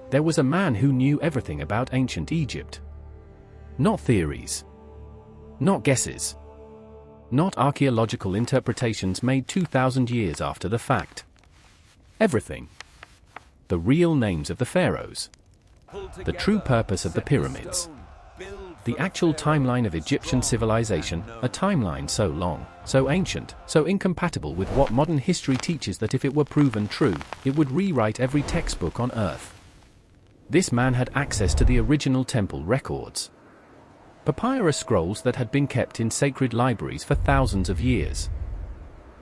There was a man who knew everything about ancient Egypt. Not theories. Not guesses. Not archaeological interpretations made 2,000 years after the fact. Everything. The real names of the pharaohs. The true purpose of the pyramids. The actual timeline of Egyptian civilization, a timeline so long, so ancient, so incompatible with what modern history teaches that if it were proven true, it would rewrite every textbook on Earth. This man had access to the original temple records. Papyrus scrolls that had been kept in sacred libraries for thousands of years.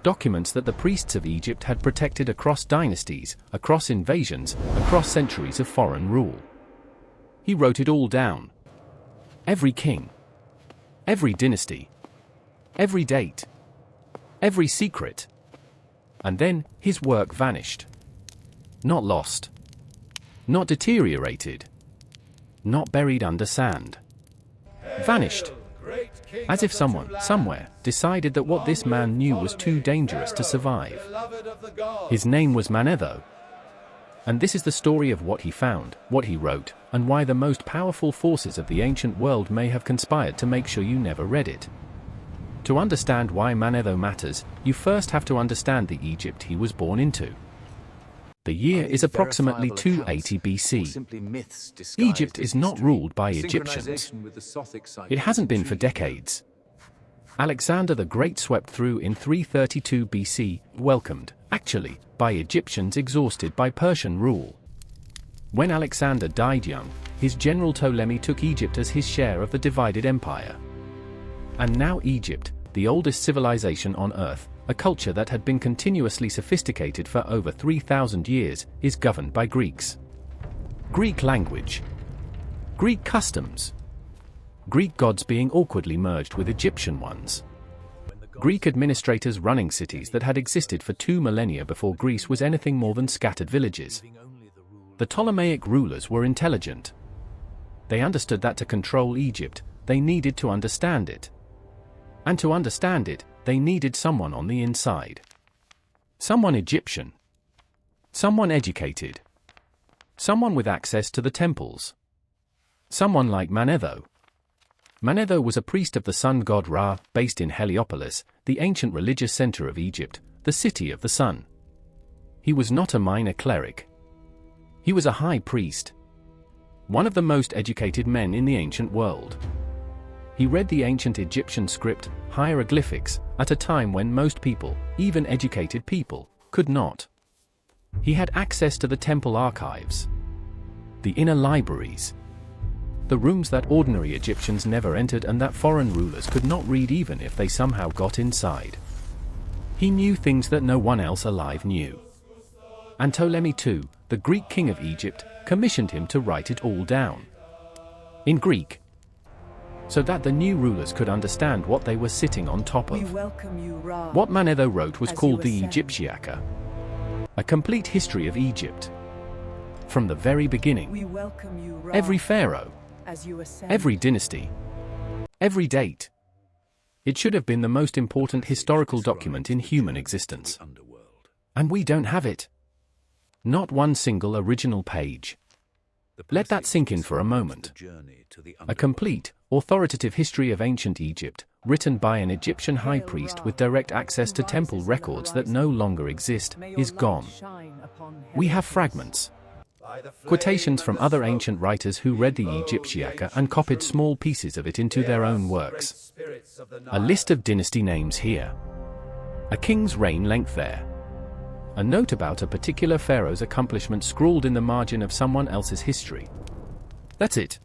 Documents that the priests of Egypt had protected across dynasties, across invasions, across centuries of foreign rule. He wrote it all down. Every king. Every dynasty. Every date. Every secret. And then, his work vanished. Not lost. Not deteriorated. Not buried under sand. Vanished. As if someone, somewhere, decided that what this man knew was too dangerous to survive. His name was Manetho. And this is the story of what he found, what he wrote, and why the most powerful forces of the ancient world may have conspired to make sure you never read it. To understand why Manetho matters, you first have to understand the Egypt he was born into. The year is approximately 280 BC. Egypt is not ruled by Egyptians. It hasn't been for decades. Alexander the Great swept through in 332 BC, welcomed, actually, by Egyptians exhausted by Persian rule. When Alexander died young, his general Ptolemy took Egypt as his share of the divided empire. And now Egypt, the oldest civilization on Earth, a culture that had been continuously sophisticated for over 3,000 years, is governed by Greeks. Greek language. Greek customs. Greek gods being awkwardly merged with Egyptian ones. Greek administrators running cities that had existed for 2 millennia before Greece was anything more than scattered villages. The Ptolemaic rulers were intelligent. They understood that to control Egypt, they needed to understand it. And to understand it, they needed someone on the inside. Someone Egyptian. Someone educated. Someone with access to the temples. Someone like Manetho. Manetho was a priest of the sun god Ra, based in Heliopolis, the ancient religious center of Egypt, the city of the sun. He was not a minor cleric. He was a high priest. One of the most educated men in the ancient world. He read the ancient Egyptian script, hieroglyphics, at a time when most people, even educated people, could not. He had access to the temple archives. The inner libraries. The rooms that ordinary Egyptians never entered and that foreign rulers could not read even if they somehow got inside. He knew things that no one else alive knew. And Ptolemy II, the Greek king of Egypt, commissioned him to write it all down. In Greek. So that the new rulers could understand what they were sitting on top of. What Manetho wrote was called the Egyptiaca. A complete history of Egypt. From the very beginning. Every pharaoh. Every dynasty. Every date. It should have been the most important historical document in human existence. And we don't have it. Not one single original page. Let that sink in for a moment. A complete, authoritative history of ancient Egypt, written by an Egyptian high priest with direct access to temple records that no longer exist, is gone. We have fragments. Quotations from other ancient writers who read the Egyptiaca and copied small pieces of it into their own works. A list of dynasty names here. A king's reign length there. A note about a particular pharaoh's accomplishment scrawled in the margin of someone else's history. That's it.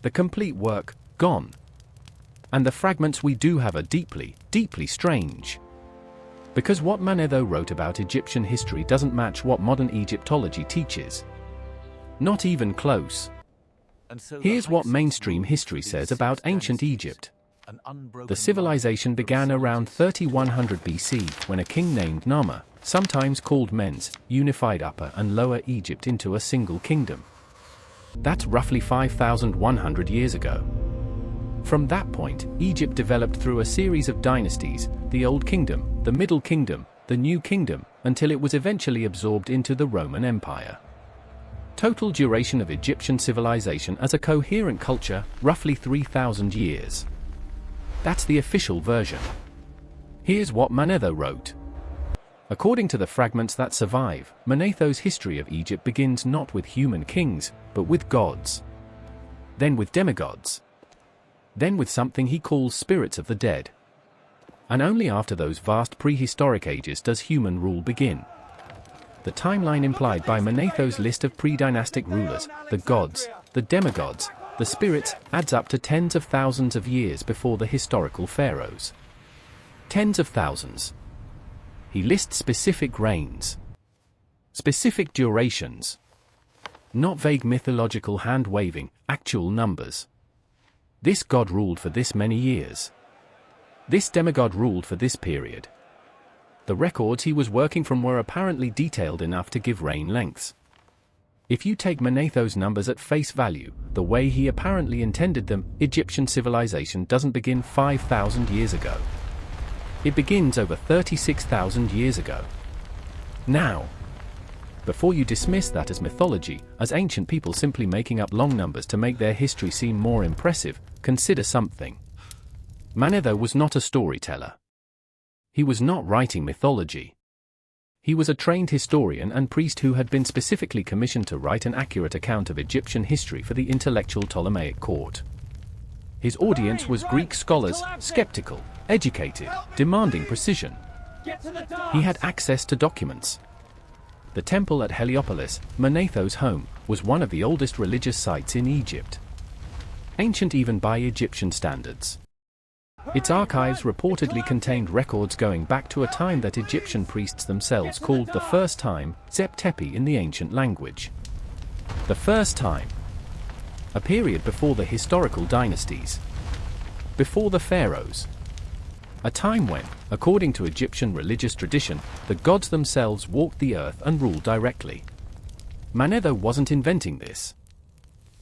The complete work, gone. And the fragments we do have are deeply, deeply strange. Because what Manetho wrote about Egyptian history doesn't match what modern Egyptology teaches. Not even close. Here's what mainstream history says about ancient Egypt. The civilization began around 3100 BC when a king named Nama, sometimes called Men's, unified Upper and Lower Egypt into a single kingdom. That's roughly 5,100 years ago. From that point, Egypt developed through a series of dynasties, the Old Kingdom, the Middle Kingdom, the New Kingdom, until it was eventually absorbed into the Roman Empire. Total duration of Egyptian civilization as a coherent culture, roughly 3,000 years. That's the official version. Here's what Manetho wrote. According to the fragments that survive, Manetho's history of Egypt begins not with human kings, but with gods. Then with demigods. Then with something he calls spirits of the dead. And only after those vast prehistoric ages does human rule begin. The timeline implied by Manetho's list of pre-dynastic rulers, the gods, the demigods, the spirits, adds up to tens of thousands of years before the historical pharaohs. Tens of thousands. He lists specific reigns. Specific durations. Not vague mythological hand-waving, actual numbers. This god ruled for this many years. This demigod ruled for this period. The records he was working from were apparently detailed enough to give reign lengths. If you take Manetho's numbers at face value, the way he apparently intended them, Egyptian civilization doesn't begin 5,000 years ago. It begins over 36,000 years ago. Now, before you dismiss that as mythology, as ancient people simply making up long numbers to make their history seem more impressive, consider something. Manetho was not a storyteller. He was not writing mythology. He was a trained historian and priest who had been specifically commissioned to write an accurate account of Egyptian history for the intellectual Ptolemaic court. His audience was Greek scholars, skeptical, educated, demanding precision. He had access to documents. The temple at Heliopolis, Manetho's home, was one of the oldest religious sites in Egypt. Ancient even by Egyptian standards. Its archives reportedly contained records going back to a time that Egyptian priests themselves called the first time, Zep Tepi in the ancient language. The first time. A period before the historical dynasties. Before the pharaohs. A time when, according to Egyptian religious tradition, the gods themselves walked the earth and ruled directly. Manetho wasn't inventing this.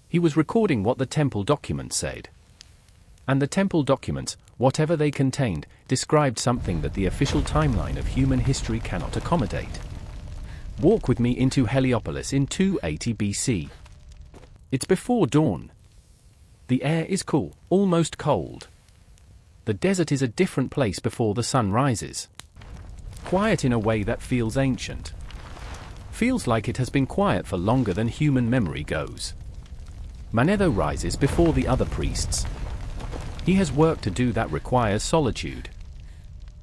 He was recording what the temple documents said. And the temple documents, whatever they contained, described something that the official timeline of human history cannot accommodate. Walk with me into Heliopolis in 280 BC. It's before dawn. The air is cool, almost cold. The desert is a different place before the sun rises. Quiet in a way that feels ancient. Feels like it has been quiet for longer than human memory goes. Manetho rises before the other priests. He has work to do that requires solitude.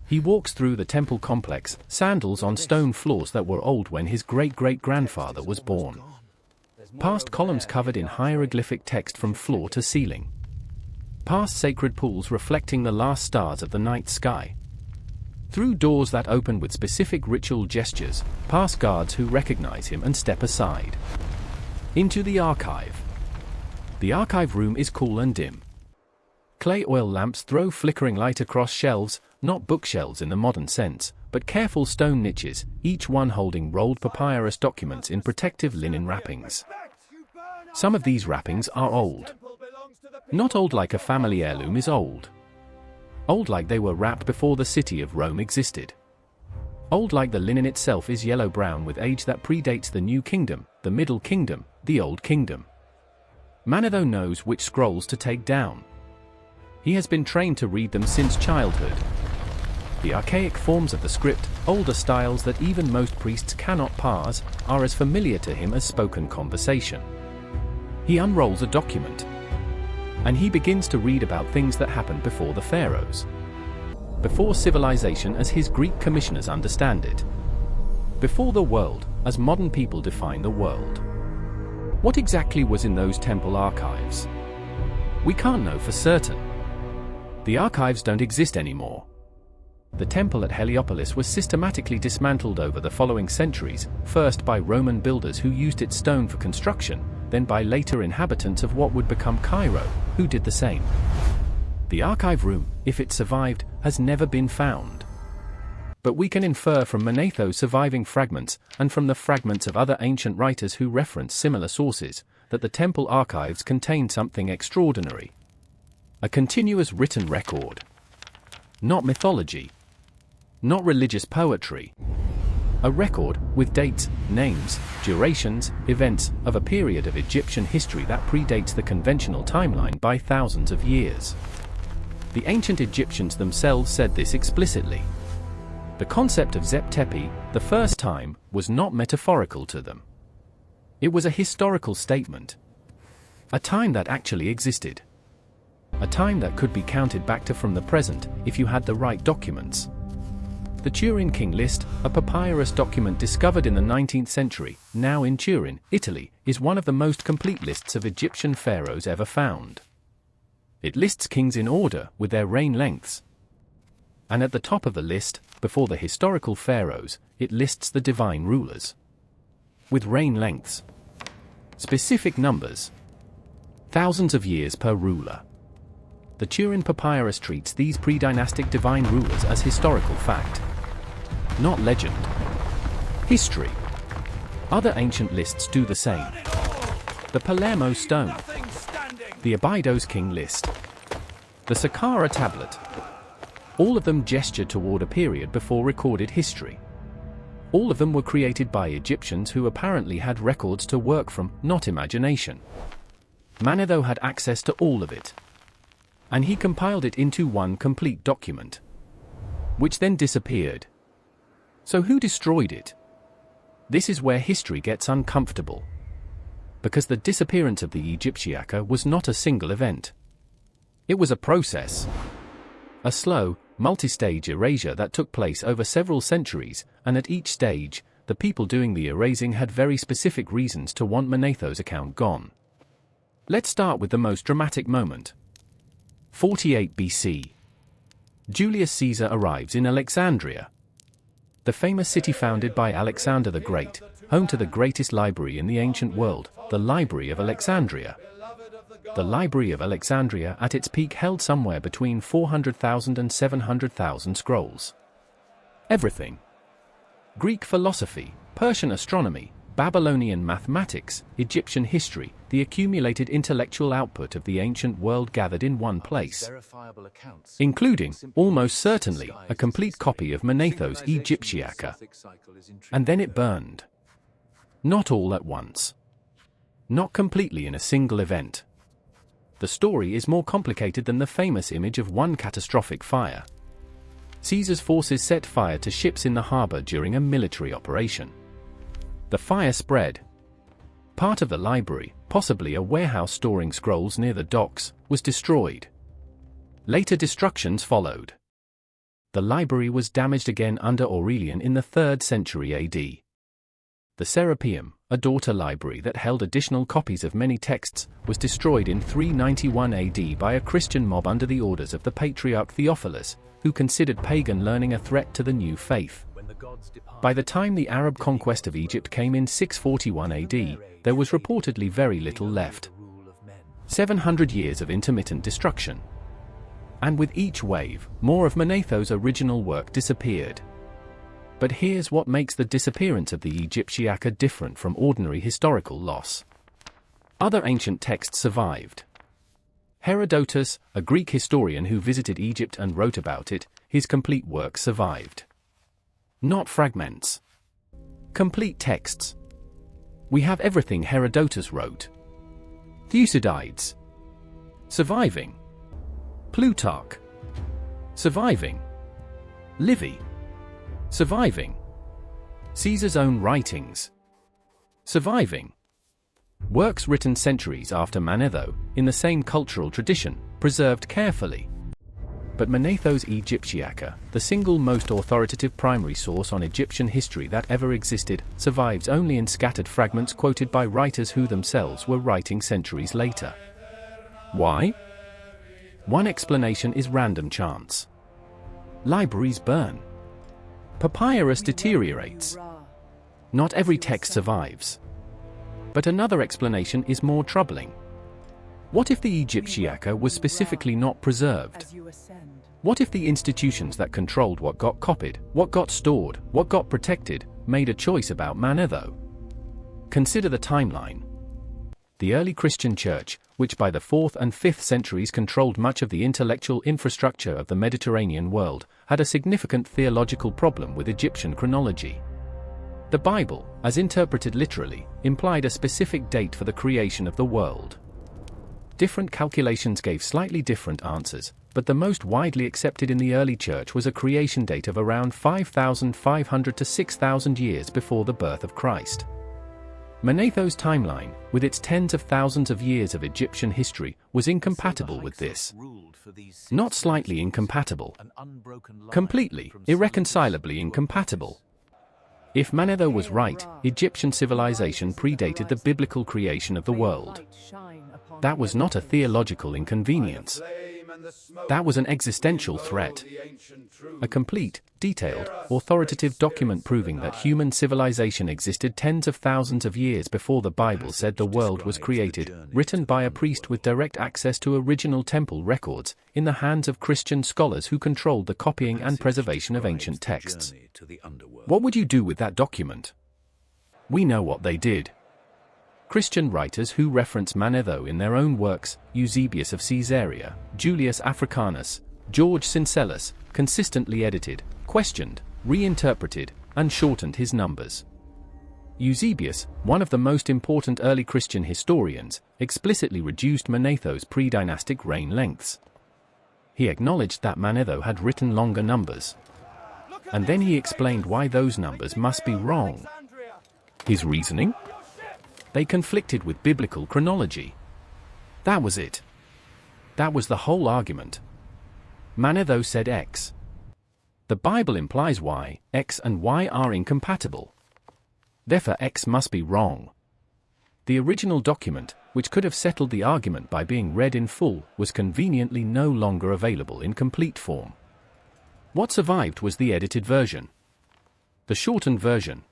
He walks through the temple complex, sandals on stone floors that were old when his great-great-grandfather was born. Past columns covered in hieroglyphic text from floor to ceiling. Past sacred pools reflecting the last stars of the night sky. Through doors that open with specific ritual gestures, past guards who recognize him and step aside. Into the archive. The archive room is cool and dim. Clay oil lamps throw flickering light across shelves, not bookshelves in the modern sense, but careful stone niches, each one holding rolled papyrus documents in protective linen wrappings. Some of these wrappings are old. Not old like a family heirloom is old. Old like they were wrapped before the city of Rome existed. Old like the linen itself is yellow-brown with age that predates the New Kingdom, the Middle Kingdom, the Old Kingdom. Manetho knows which scrolls to take down. He has been trained to read them since childhood. The archaic forms of the script, older styles that even most priests cannot parse, are as familiar to him as spoken conversation. He unrolls a document. And he begins to read about things that happened before the pharaohs. Before civilization as his Greek commissioners understand it. Before the world, as modern people define the world. What exactly was in those temple archives? We can't know for certain. The archives don't exist anymore. The temple at Heliopolis was systematically dismantled over the following centuries, first by Roman builders who used its stone for construction, then by later inhabitants of what would become Cairo, who did the same. The archive room, if it survived, has never been found. But we can infer from Manetho's surviving fragments, and from the fragments of other ancient writers who reference similar sources, that the temple archives contain something extraordinary. A continuous written record. Not mythology. Not religious poetry. A record with dates, names, durations, events of a period of Egyptian history that predates the conventional timeline by thousands of years. The ancient Egyptians themselves said this explicitly. The concept of Zep Tepi, the first time, was not metaphorical to them. It was a historical statement. A time that actually existed. A time that could be counted back to from the present if you had the right documents. The Turin King List, a papyrus document discovered in the 19th century, now in Turin, Italy, is one of the most complete lists of Egyptian pharaohs ever found. It lists kings in order with their reign lengths. And at the top of the list, before the historical pharaohs, it lists the divine rulers. With reign lengths. Specific numbers. Thousands of years per ruler. The Turin Papyrus treats these pre-dynastic divine rulers as historical fact. Not legend. History. Other ancient lists do the same. The Palermo Stone. The Abydos King List. The Saqqara Tablet. All of them gesture toward a period before recorded history. All of them were created by Egyptians who apparently had records to work from, not imagination. Manetho had access to all of it. And he compiled it into one complete document. Which then disappeared. So who destroyed it? This is where history gets uncomfortable. Because the disappearance of the Egyptiaca was not a single event. It was a process. A slow, multi-stage erasure that took place over several centuries, and at each stage, the people doing the erasing had very specific reasons to want Manetho's account gone. Let's start with the most dramatic moment. 48 BC. Julius Caesar arrives in Alexandria. The famous city founded by Alexander the Great, home to the greatest library in the ancient world, the Library of Alexandria. The Library of Alexandria at its peak held somewhere between 400,000 and 700,000 scrolls. Everything. Greek philosophy, Persian astronomy, Babylonian mathematics, Egyptian history, the accumulated intellectual output of the ancient world gathered in one place. Including, almost certainly, a complete copy of Manetho's Egyptiaca. And then it burned. Not all at once. Not completely in a single event. The story is more complicated than the famous image of one catastrophic fire. Caesar's forces set fire to ships in the harbor during a military operation. The fire spread. Part of the library, possibly a warehouse storing scrolls near the docks, was destroyed. Later destructions followed. The library was damaged again under Aurelian in the 3rd century AD. The Serapeum, a daughter library that held additional copies of many texts, was destroyed in 391 AD by a Christian mob under the orders of the Patriarch Theophilus, who considered pagan learning a threat to the new faith. By the time the Arab conquest of Egypt came in 641 AD, there was reportedly very little left. 700 years of intermittent destruction. And with each wave, more of Manetho's original work disappeared. But here's what makes the disappearance of the Egyptiaca different from ordinary historical loss. Other ancient texts survived. Herodotus, a Greek historian who visited Egypt and wrote about it, his complete work survived. Not fragments. Complete texts. We have everything Herodotus wrote. Thucydides. Surviving. Plutarch. Surviving. Livy. Surviving. Caesar's own writings. Surviving. Works written centuries after Manetho, in the same cultural tradition, preserved carefully. But Manetho's Egyptiaca, the single most authoritative primary source on Egyptian history that ever existed, survives only in scattered fragments quoted by writers who themselves were writing centuries later. Why? One explanation is random chance. Libraries burn. Papyrus deteriorates. Not every text survives. But another explanation is more troubling. What if the Egyptiaca was specifically not preserved? What if the institutions that controlled what got copied, what got stored, what got protected, made a choice about Manetho? Consider the timeline. The early Christian Church, which by the 4th and 5th centuries controlled much of the intellectual infrastructure of the Mediterranean world, had a significant theological problem with Egyptian chronology. The Bible, as interpreted literally, implied a specific date for the creation of the world. Different calculations gave slightly different answers, but the most widely accepted in the early church was a creation date of around 5,500 to 6,000 years before the birth of Christ. Manetho's timeline, with its tens of thousands of years of Egyptian history, was incompatible with this. Not slightly incompatible. Completely, irreconcilably incompatible. If Manetho was right, Egyptian civilization predated the biblical creation of the world. That was not a theological inconvenience. That was an existential threat. A complete, detailed, authoritative document proving that human civilization existed tens of thousands of years before the Bible said the world was created, written by a priest with direct access to original temple records, in the hands of Christian scholars who controlled the copying and preservation of ancient texts. What would you do with that document? We know what they did. Christian writers who reference Manetho in their own works, Eusebius of Caesarea, Julius Africanus, George Syncellus, consistently edited, questioned, reinterpreted, and shortened his numbers. Eusebius, one of the most important early Christian historians, explicitly reduced Manetho's pre-dynastic reign lengths. He acknowledged that Manetho had written longer numbers. And then he explained why those numbers must be wrong. His reasoning? They conflicted with biblical chronology. That was it. That was the whole argument. Manetho said X. The Bible implies Y, X and Y are incompatible. Therefore X must be wrong. The original document, which could have settled the argument by being read in full, was conveniently no longer available in complete form. What survived was the edited version. The shortened version.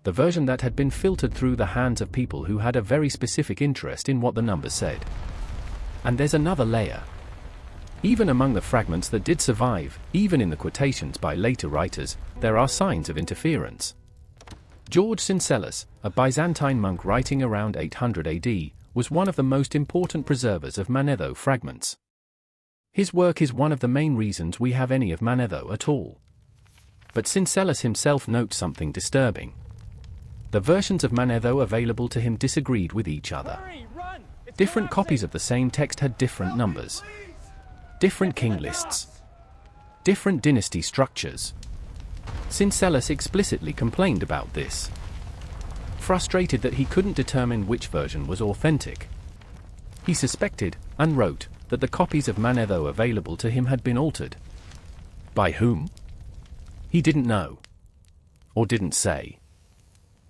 The version that had been filtered through the hands of people who had a very specific interest in what the numbers said. And there's another layer. Even among the fragments that did survive, even in the quotations by later writers, there are signs of interference. George Syncellus, a Byzantine monk writing around 800 AD, was one of the most important preservers of Manetho fragments. His work is one of the main reasons we have any of Manetho at all. But Syncellus himself notes something disturbing. The versions of Manetho available to him disagreed with each other. Different copies of the same text had different numbers, different king lists, different dynasty structures. Syncellus explicitly complained about this. Frustrated that he couldn't determine which version was authentic. He suspected, and wrote, that the copies of Manetho available to him had been altered. By whom? He didn't know. Or didn't say.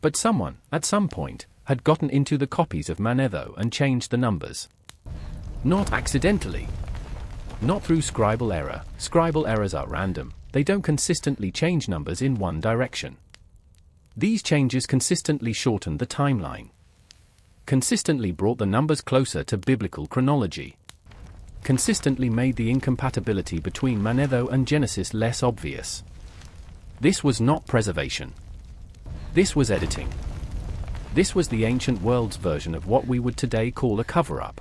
But someone, at some point, had gotten into the copies of Manetho and changed the numbers. Not accidentally. Not through scribal error. Scribal errors are random. They don't consistently change numbers in one direction. These changes consistently shortened the timeline. Consistently brought the numbers closer to biblical chronology. Consistently made the incompatibility between Manetho and Genesis less obvious. This was not preservation. This was editing. This was the ancient world's version of what we would today call a cover-up.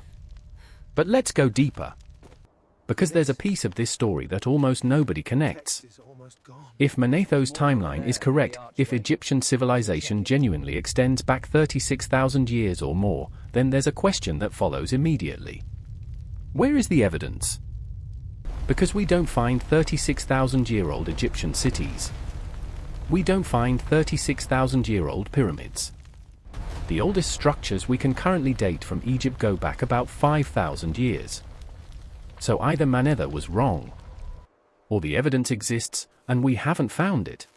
But let's go deeper. Because there's a piece of this story that almost nobody connects. If Manetho's timeline is correct, if Egyptian civilization genuinely extends back 36,000 years or more, then there's a question that follows immediately. Where is the evidence? Because we don't find 36,000-year-old Egyptian cities. We don't find 36,000-year-old pyramids. The oldest structures we can currently date from Egypt go back about 5,000 years. So either Manetho was wrong, or the evidence exists, and we haven't found it.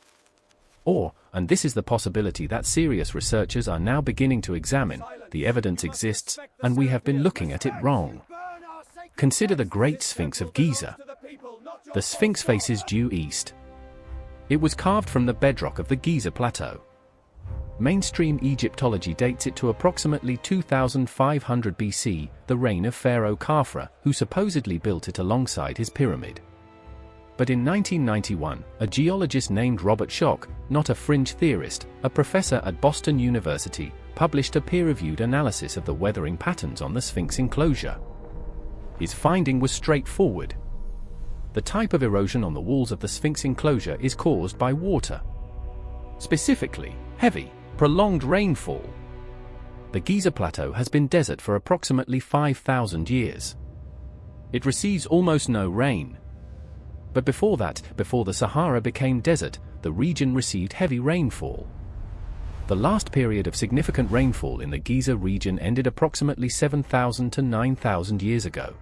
Or, and this is the possibility that serious researchers are now beginning to examine, the evidence exists, and we have been looking at it wrong. Consider the Great Sphinx of Giza. The Sphinx faces due east. It was carved from the bedrock of the Giza Plateau. Mainstream Egyptology dates it to approximately 2500 BC, the reign of Pharaoh Khafra, who supposedly built it alongside his pyramid. But in 1991, a geologist named Robert Schoch, not a fringe theorist, a professor at Boston University, published a peer-reviewed analysis of the weathering patterns on the Sphinx enclosure. His finding was straightforward. The type of erosion on the walls of the Sphinx enclosure is caused by water. Specifically, heavy, prolonged rainfall. The Giza Plateau has been desert for approximately 5,000 years. It receives almost no rain. But before that, before the Sahara became desert, the region received heavy rainfall. The last period of significant rainfall in the Giza region ended approximately 7,000 to 9,000 years ago.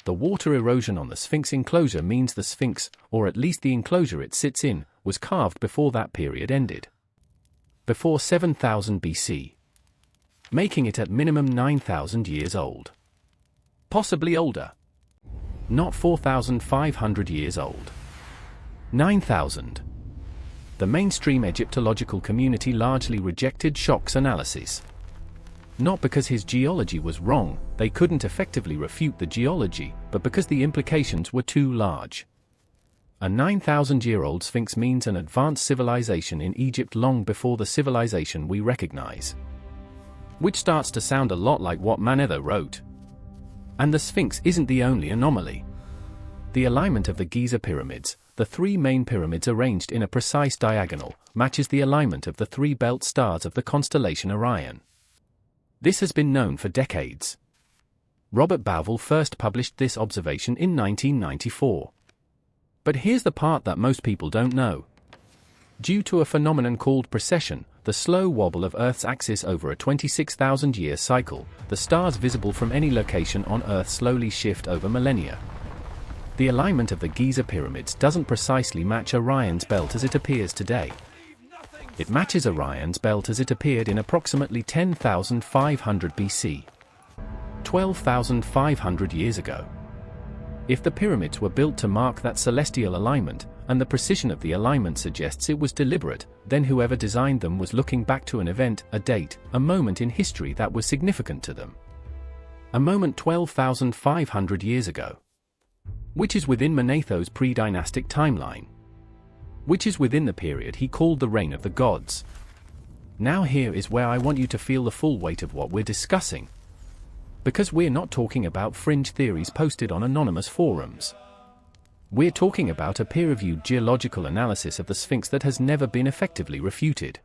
The water erosion on the Sphinx enclosure means the Sphinx, or at least the enclosure it sits in, was carved before that period ended. Before 7,000 BC. Making it at minimum 9,000 years old. Possibly older. Not 4,500 years old. 9,000. The mainstream Egyptological community largely rejected Schoch's analysis. Not because his geology was wrong, they couldn't effectively refute the geology, but because the implications were too large. A 9,000-year-old Sphinx means an advanced civilization in Egypt long before the civilization we recognize. Which starts to sound a lot like what Manetho wrote. And the Sphinx isn't the only anomaly. The alignment of the Giza pyramids, the three main pyramids arranged in a precise diagonal, matches the alignment of the three belt stars of the constellation Orion. This has been known for decades. Robert Bauval first published this observation in 1994. But here's the part that most people don't know. Due to a phenomenon called precession, the slow wobble of Earth's axis over a 26,000-year cycle, the stars visible from any location on Earth slowly shift over millennia. The alignment of the Giza pyramids doesn't precisely match Orion's belt as it appears today. It matches Orion's belt as it appeared in approximately 10,500 BC. 12,500 years ago. If the pyramids were built to mark that celestial alignment, and the precision of the alignment suggests it was deliberate, then whoever designed them was looking back to an event, a date, a moment in history that was significant to them. A moment 12,500 years ago. Which is within Manetho's pre-dynastic timeline. Which is within the period he called the reign of the gods. Now here is where I want you to feel the full weight of what we're discussing. Because we're not talking about fringe theories posted on anonymous forums. We're talking about a peer-reviewed geological analysis of the Sphinx that has never been effectively refuted.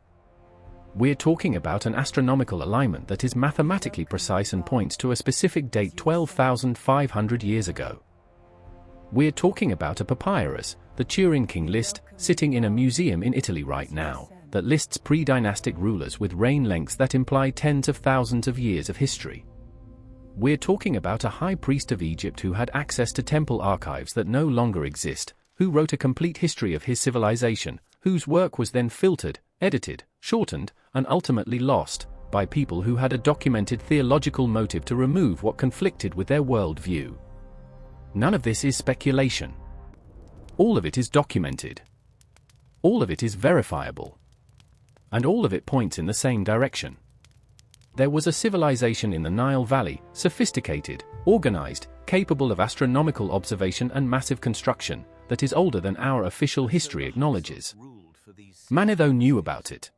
We're talking about an astronomical alignment that is mathematically precise and points to a specific date 12,500 years ago. We're talking about a papyrus, the Turin King list, sitting in a museum in Italy right now, that lists pre-dynastic rulers with reign lengths that imply tens of thousands of years of history. We're talking about a high priest of Egypt who had access to temple archives that no longer exist, who wrote a complete history of his civilization, whose work was then filtered, edited, shortened, and ultimately lost, by people who had a documented theological motive to remove what conflicted with their worldview. None of this is speculation. All of it is documented. All of it is verifiable. And all of it points in the same direction. There was a civilization in the Nile Valley, sophisticated, organized, capable of astronomical observation and massive construction, that is older than our official history acknowledges. Manetho knew about it.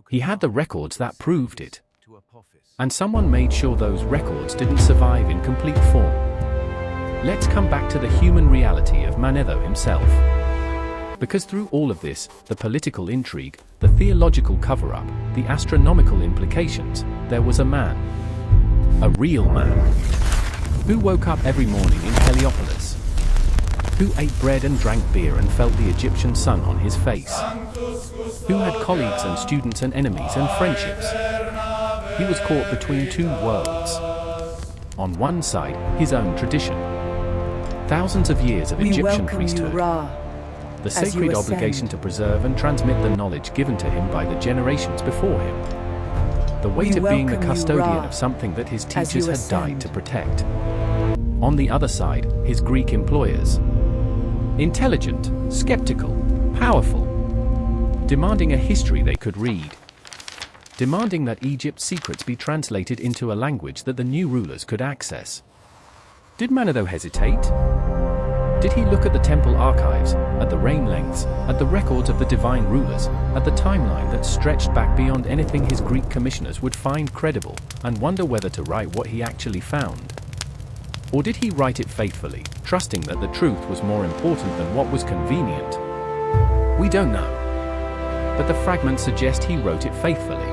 He had the records that proved it. And someone made sure those records didn't survive in complete form. Let's come back to the human reality of Manetho himself. Because through all of this, the political intrigue, the theological cover-up, the astronomical implications, there was a man. A real man. Who woke up every morning in Heliopolis. Who ate bread and drank beer and felt the Egyptian sun on his face. Who had colleagues and students and enemies and friendships. He was caught between two worlds. On one side, his own tradition. Thousands of years of Egyptian priesthood. The sacred obligation to preserve and transmit the knowledge given to him by the generations before him. The weight of being the custodian of something that his teachers had died to protect. On the other side, his Greek employers. Intelligent, skeptical, powerful. Demanding a history they could read. Demanding that Egypt's secrets be translated into a language that the new rulers could access. Did Manetho hesitate? Did he look at the temple archives, at the reign lengths, at the records of the divine rulers, at the timeline that stretched back beyond anything his Greek commissioners would find credible, and wonder whether to write what he actually found? Or did he write it faithfully, trusting that the truth was more important than what was convenient? We don't know. but the fragments suggest he wrote it faithfully.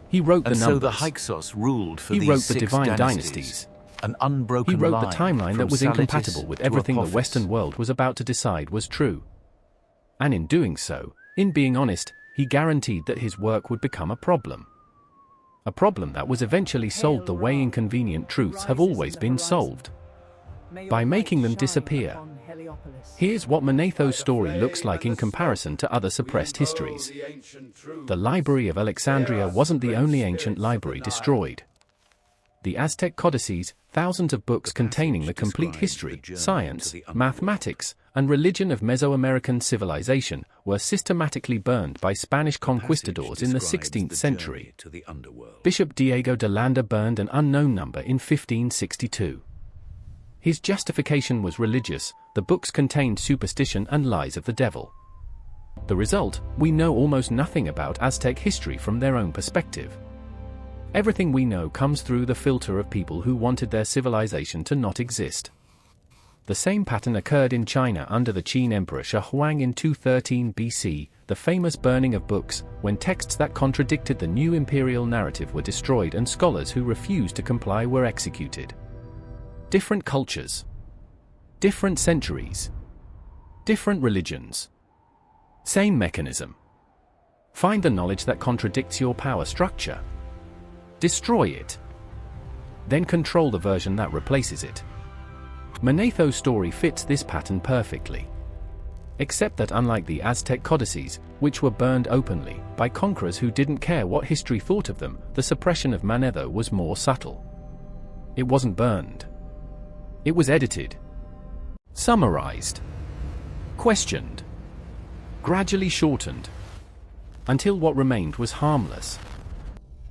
He wrote the numbers. So the Hyksos ruled for He wrote these the 6 divine dynasties. dynasties. An unbroken He wrote line the timeline that was from incompatible Salitis with to everything the Apophis. Western world was about to decide was true. And in doing so, in being honest, he guaranteed that his work would become a problem. A problem that was eventually solved the way inconvenient truths have always been solved. By making them disappear. Here's what Manetho's story looks like in comparison to other suppressed histories. The Library of Alexandria wasn't the only ancient library destroyed. The Aztec codices, thousands of books containing the complete history, science, mathematics, and religion of Mesoamerican civilization, were systematically burned by Spanish conquistadors in the 16th century. Bishop Diego de Landa burned an unknown number in 1562. His justification was religious. The books contained superstition and lies of the devil. The result, we know almost nothing about Aztec history from their own perspective. Everything we know comes through the filter of people who wanted their civilization to not exist. The same pattern occurred in China under the Qin Emperor Shi Huang in 213 BC, the famous burning of books, when texts that contradicted the new imperial narrative were destroyed and scholars who refused to comply were executed. Different cultures. Different centuries. Different religions. Same mechanism. Find the knowledge that contradicts your power structure. Destroy it. Then control the version that replaces it. Manetho's story fits this pattern perfectly. Except that unlike the Aztec codices, which were burned openly, by conquerors who didn't care what history thought of them, the suppression of Manetho was more subtle. It wasn't burned. It was edited. Summarized. Questioned. Gradually shortened. Until what remained was harmless.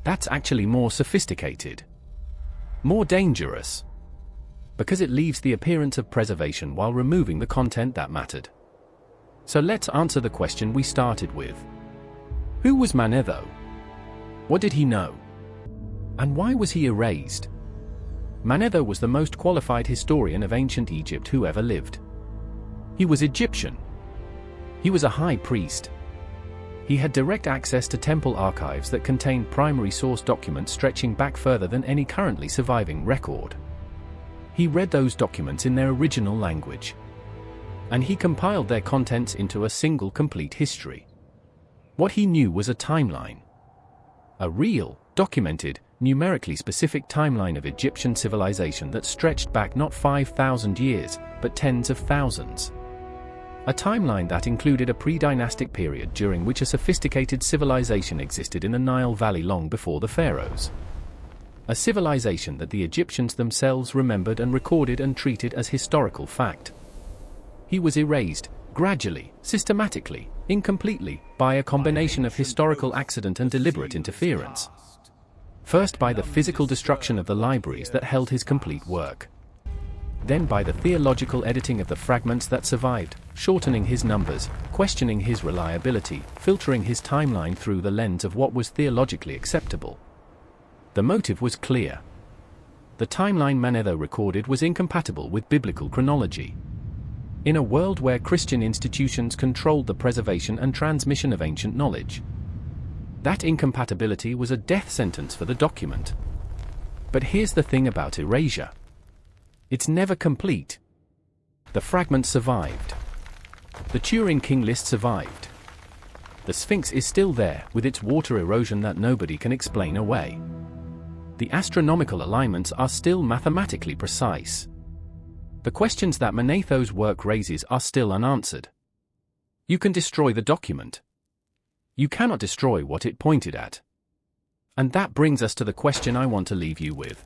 That's actually more sophisticated. More dangerous. Because it leaves the appearance of preservation while removing the content that mattered. So let's answer the question we started with. Who was Manetho? What did he know? And why was he erased? Manetho was the most qualified historian of ancient Egypt who ever lived. He was Egyptian. He was a high priest. He had direct access to temple archives that contained primary source documents stretching back further than any currently surviving record. He read those documents in their original language. And he compiled their contents into a single complete history. What he knew was a timeline. A real, documented, numerically specific timeline of Egyptian civilization that stretched back not 5,000 years, but tens of thousands. A timeline that included a pre-dynastic period during which a sophisticated civilization existed in the Nile Valley long before the pharaohs. A civilization that the Egyptians themselves remembered and recorded and treated as historical fact. He was erased, gradually, systematically, incompletely, by a combination of historical accident and deliberate interference. First by the physical destruction of the libraries that held his complete work. Then by the theological editing of the fragments that survived, shortening his numbers, questioning his reliability, filtering his timeline through the lens of what was theologically acceptable. The motive was clear. The timeline Manetho recorded was incompatible with biblical chronology. In a world where Christian institutions controlled the preservation and transmission of ancient knowledge, that incompatibility was a death sentence for the document. But here's the thing about erasure. It's never complete. The fragment survived. The Turing King list survived. The Sphinx is still there, with its water erosion that nobody can explain away. The astronomical alignments are still mathematically precise. The questions that Manetho's work raises are still unanswered. You can destroy the document. You cannot destroy what it pointed at. And that brings us to the question I want to leave you with.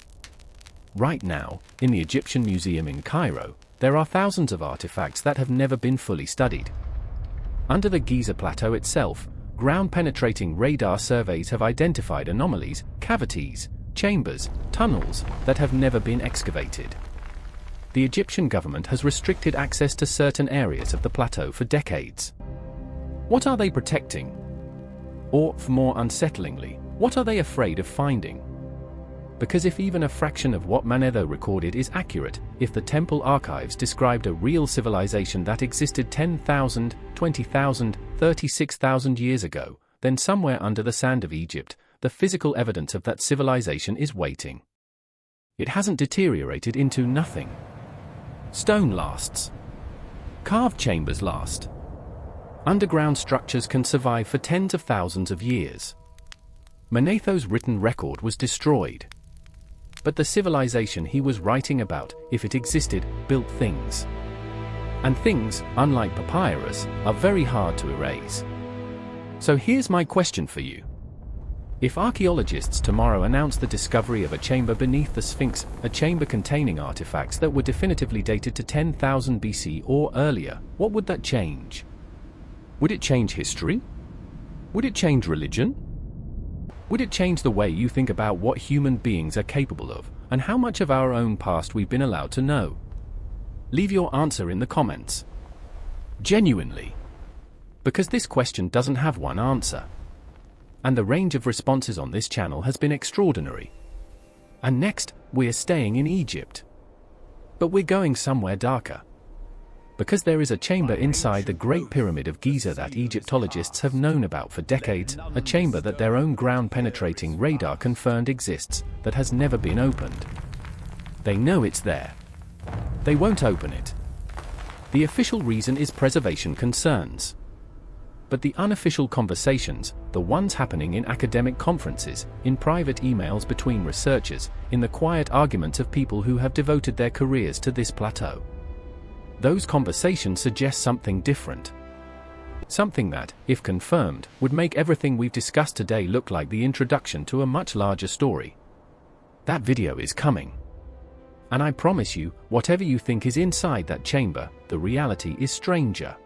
Right now, in the Egyptian Museum in Cairo, there are thousands of artifacts that have never been fully studied. Under the Giza plateau itself, ground-penetrating radar surveys have identified anomalies, cavities, chambers, tunnels that have never been excavated. The Egyptian government has restricted access to certain areas of the plateau for decades. What are they protecting? Or, more unsettlingly, what are they afraid of finding? Because if even a fraction of what Manetho recorded is accurate, if the temple archives described a real civilization that existed 10,000, 20,000, 36,000 years ago, then somewhere under the sand of Egypt, the physical evidence of that civilization is waiting. It hasn't deteriorated into nothing. Stone lasts. Carved chambers last. Underground structures can survive for tens of thousands of years. Manetho's written record was destroyed. But the civilization he was writing about, if it existed, built things. And things, unlike papyrus, are very hard to erase. So here's my question for you. If archaeologists tomorrow announce the discovery of a chamber beneath the Sphinx, a chamber containing artifacts that were definitively dated to 10,000 BC or earlier, what would that change? Would it change history? Would it change religion? Would it change the way you think about what human beings are capable of, and how much of our own past we've been allowed to know? Leave your answer in the comments. Genuinely. Because this question doesn't have one answer. And the range of responses on this channel has been extraordinary. And next, we're staying in Egypt. But we're going somewhere darker. Because there is a chamber inside the Great Pyramid of Giza that Egyptologists have known about for decades, a chamber that their own ground-penetrating radar confirmed exists, that has never been opened. They know it's there. They won't open it. The official reason is preservation concerns. But the unofficial conversations, the ones happening in academic conferences, in private emails between researchers, in the quiet arguments of people who have devoted their careers to this plateau, those conversations suggest something different. Something that, if confirmed, would make everything we've discussed today look like the introduction to a much larger story. That video is coming. And I promise you, whatever you think is inside that chamber, the reality is stranger.